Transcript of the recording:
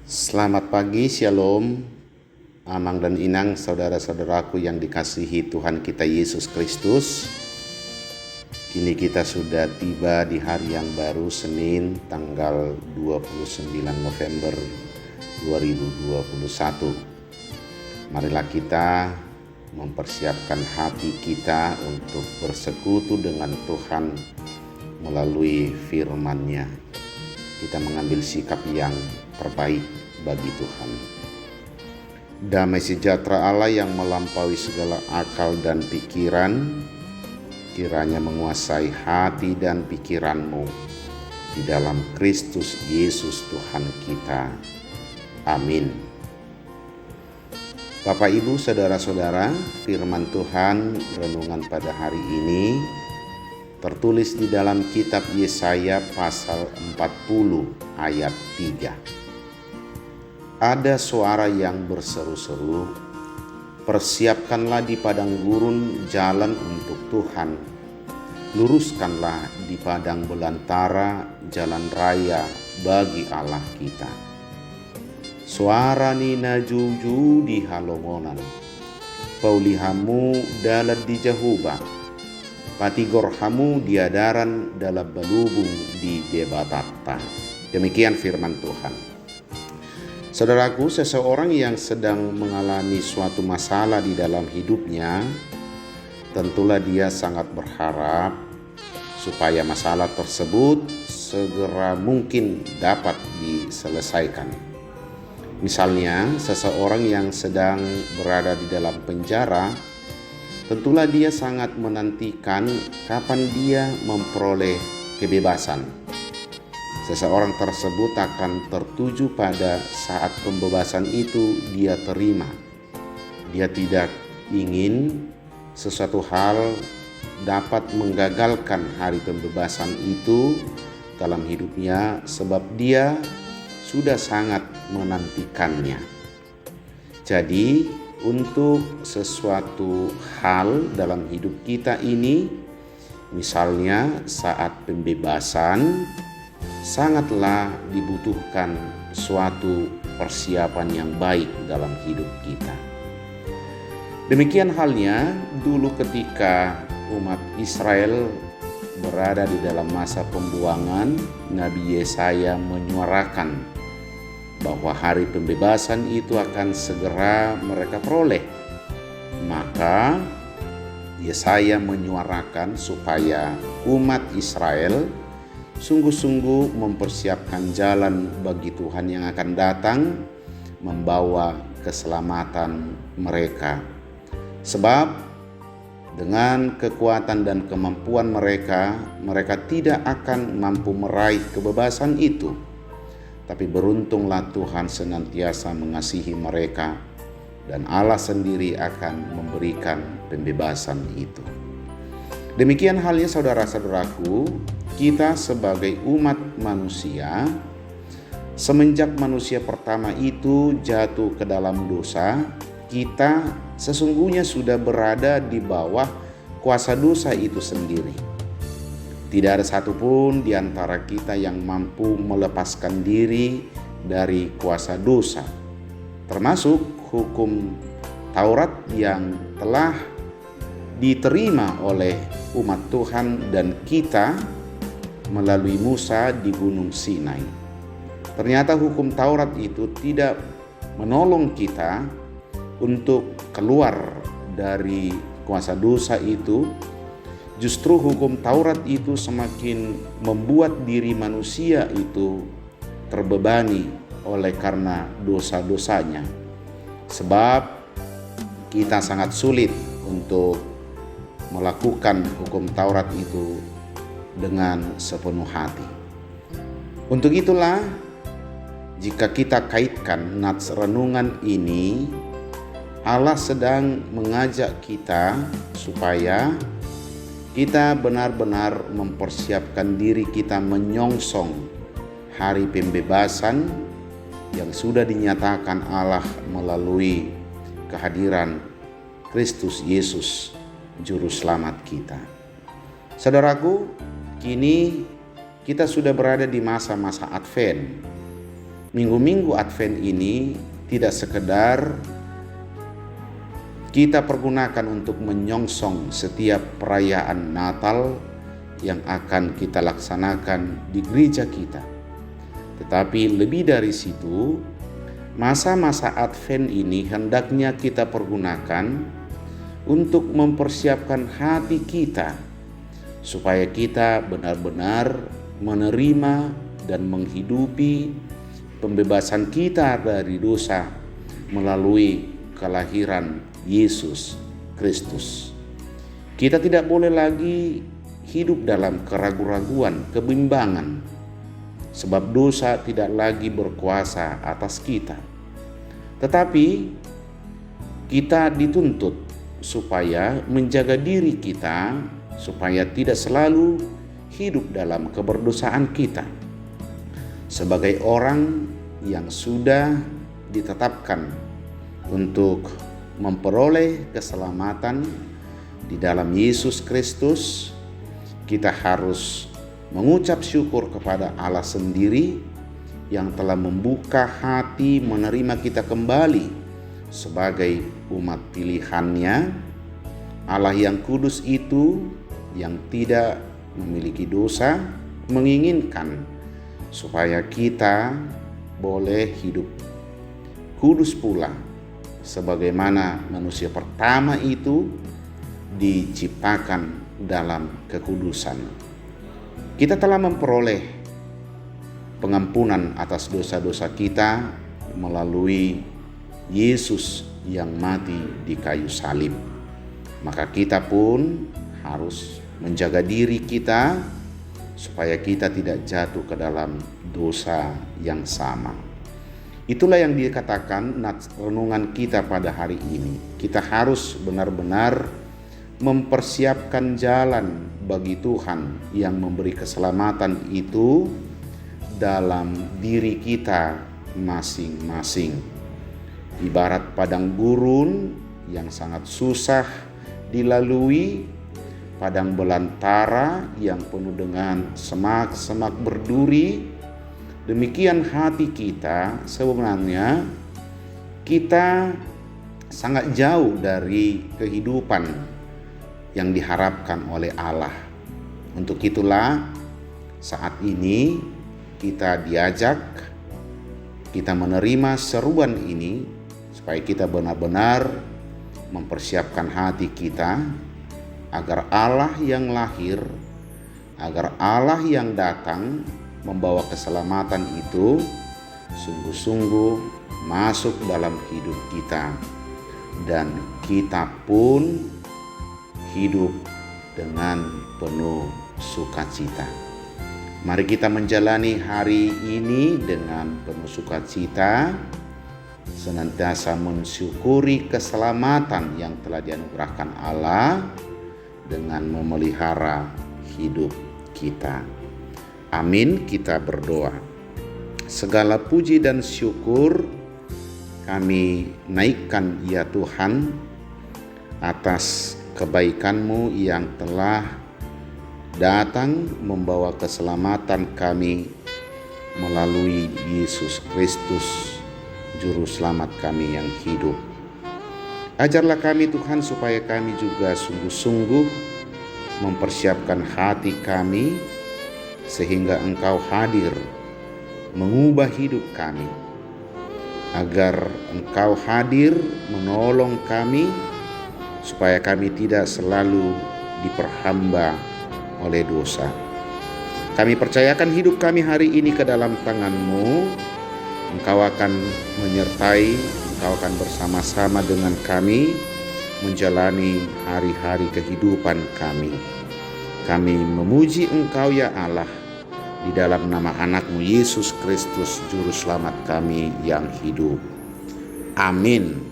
Selamat pagi, Shalom, Amang dan Inang, saudara-saudaraku yang dikasihi Tuhan kita Yesus Kristus. Kini kita sudah tiba di hari yang baru, Senin tanggal 29 November 2021. Marilah kita mempersiapkan hati kita untuk bersekutu dengan Tuhan melalui firman-Nya. Kita mengambil sikap yang terbaik bagi Tuhan. Damai sejahtera Allah yang melampaui segala akal dan pikiran, kiranya menguasai hati dan pikiranmu di dalam Kristus Yesus Tuhan kita. Amin. Bapak, Ibu, saudara-saudara, firman Tuhan renungan pada hari ini tertulis di dalam kitab Yesaya pasal 40 ayat 3. Ada suara yang berseru-seru, "Persiapkanlah di padang gurun jalan untuk Tuhan. Luruskanlah di padang belantara jalan raya bagi Allah kita." Suara nina juju di halongonan, paulihamu dalam di jahuba, patigorhamu diadaran dalam balubung di debatata. Demikian firman Tuhan. Saudaraku, seseorang yang sedang mengalami suatu masalah di dalam hidupnya, tentulah dia sangat berharap supaya masalah tersebut segera mungkin dapat diselesaikan. Misalnya, seseorang yang sedang berada di dalam penjara, tentulah dia sangat menantikan kapan dia memperoleh kebebasan. Seseorang tersebut akan tertuju pada saat pembebasan itu dia terima. Dia tidak ingin sesuatu hal dapat menggagalkan hari pembebasan itu dalam hidupnya, sebab dia sudah sangat menantikannya. Jadi, untuk sesuatu hal dalam hidup kita ini, misalnya saat pembebasan, sangatlah dibutuhkan suatu persiapan yang baik dalam hidup kita. Demikian halnya dulu ketika umat Israel berada di dalam masa pembuangan, Nabi Yesaya menyuarakan bahwa hari pembebasan itu akan segera mereka peroleh. Maka Yesaya menyuarakan supaya umat Israel sungguh-sungguh mempersiapkan jalan bagi Tuhan yang akan datang membawa keselamatan mereka. Sebab dengan kekuatan dan kemampuan mereka tidak akan mampu meraih kebebasan itu. Tapi beruntunglah Tuhan senantiasa mengasihi mereka, dan Allah sendiri akan memberikan pembebasan itu. Demikian halnya saudara-saudaraku, kita sebagai umat manusia, semenjak manusia pertama itu jatuh ke dalam dosa, kita sesungguhnya sudah berada di bawah kuasa dosa itu sendiri. Tidak ada satupun di antara kita yang mampu melepaskan diri dari kuasa dosa, termasuk hukum Taurat yang telah diterima oleh umat Tuhan dan kita melalui Musa di Gunung Sinai. Ternyata hukum Taurat itu tidak menolong kita untuk keluar dari kuasa dosa itu. Justru hukum Taurat itu semakin membuat diri manusia itu terbebani oleh karena dosa-dosanya. Sebab kita sangat sulit untuk melakukan hukum Taurat itu dengan sepenuh hati. Untuk itulah, jika kita kaitkan nats renungan ini, Allah sedang mengajak kita supaya kita benar-benar mempersiapkan diri kita menyongsong hari pembebasan yang sudah dinyatakan Allah melalui kehadiran Kristus Yesus, Juru Selamat kita. Saudaraku, kini kita sudah berada di masa-masa Advent. minggu-minggu Advent ini tidak sekedar kita pergunakan untuk menyongsong setiap perayaan Natal yang akan kita laksanakan di gereja kita. Tetapi lebih dari situ, masa-masa Advent ini hendaknya kita pergunakan untuk mempersiapkan hati kita supaya kita benar-benar menerima dan menghidupi pembebasan kita dari dosa melalui kelahiran Yesus Kristus. Kita tidak boleh lagi hidup dalam keraguan-raguan, kebimbangan, sebab dosa tidak lagi berkuasa atas kita. Tetapi kita dituntut supaya menjaga diri kita, supaya tidak selalu hidup dalam keberdosaan kita. Sebagai orang yang sudah ditetapkan untuk memperoleh keselamatan di dalam Yesus Kristus, kita harus mengucap syukur kepada Allah sendiri yang telah membuka hati menerima kita kembali sebagai umat pilihannya. Allah yang kudus itu, yang tidak memiliki dosa, menginginkan supaya kita boleh hidup kudus pula, sebagaimana manusia pertama itu diciptakan dalam kekudusan. Kita telah memperoleh pengampunan atas dosa-dosa kita melalui Yesus yang mati di kayu salib. Maka kita pun harus menjaga diri kita supaya kita tidak jatuh ke dalam dosa yang sama. Itulah yang dikatakan renungan kita pada hari ini. Kita harus benar-benar mempersiapkan jalan bagi Tuhan yang memberi keselamatan itu dalam diri kita masing-masing. Ibarat padang gurun yang sangat susah dilalui, padang belantara yang penuh dengan semak-semak berduri, demikian hati kita sebenarnya kita sangat jauh dari kehidupan yang diharapkan oleh Allah. Untuk itulah saat ini kita diajak, kita menerima seruan ini supaya kita benar-benar mempersiapkan hati kita agar Allah yang lahir, agar Allah yang datang membawa keselamatan itu sungguh-sungguh masuk dalam hidup kita, dan kita pun hidup dengan penuh sukacita. Mari kita menjalani hari ini dengan penuh sukacita, senantiasa mensyukuri keselamatan yang telah dianugerahkan Allah dengan memelihara hidup kita. Amin. Kita berdoa. Segala puji dan syukur kami naikkan ya Tuhan atas kebaikan-Mu yang telah datang membawa keselamatan kami melalui Yesus Kristus, Juru Selamat kami yang hidup. Ajarlah kami Tuhan supaya kami juga sungguh-sungguh mempersiapkan hati kami sehingga Engkau hadir mengubah hidup kami, agar Engkau hadir menolong kami supaya kami tidak selalu diperhamba oleh dosa. Kami percayakan hidup kami hari ini ke dalam tangan-Mu. Engkau akan menyertai, Engkau akan bersama-sama dengan kami menjalani hari-hari kehidupan kami. Kami memuji Engkau ya Allah, di dalam nama anak-Mu Yesus Kristus, Juru Selamat kami yang hidup. Amin.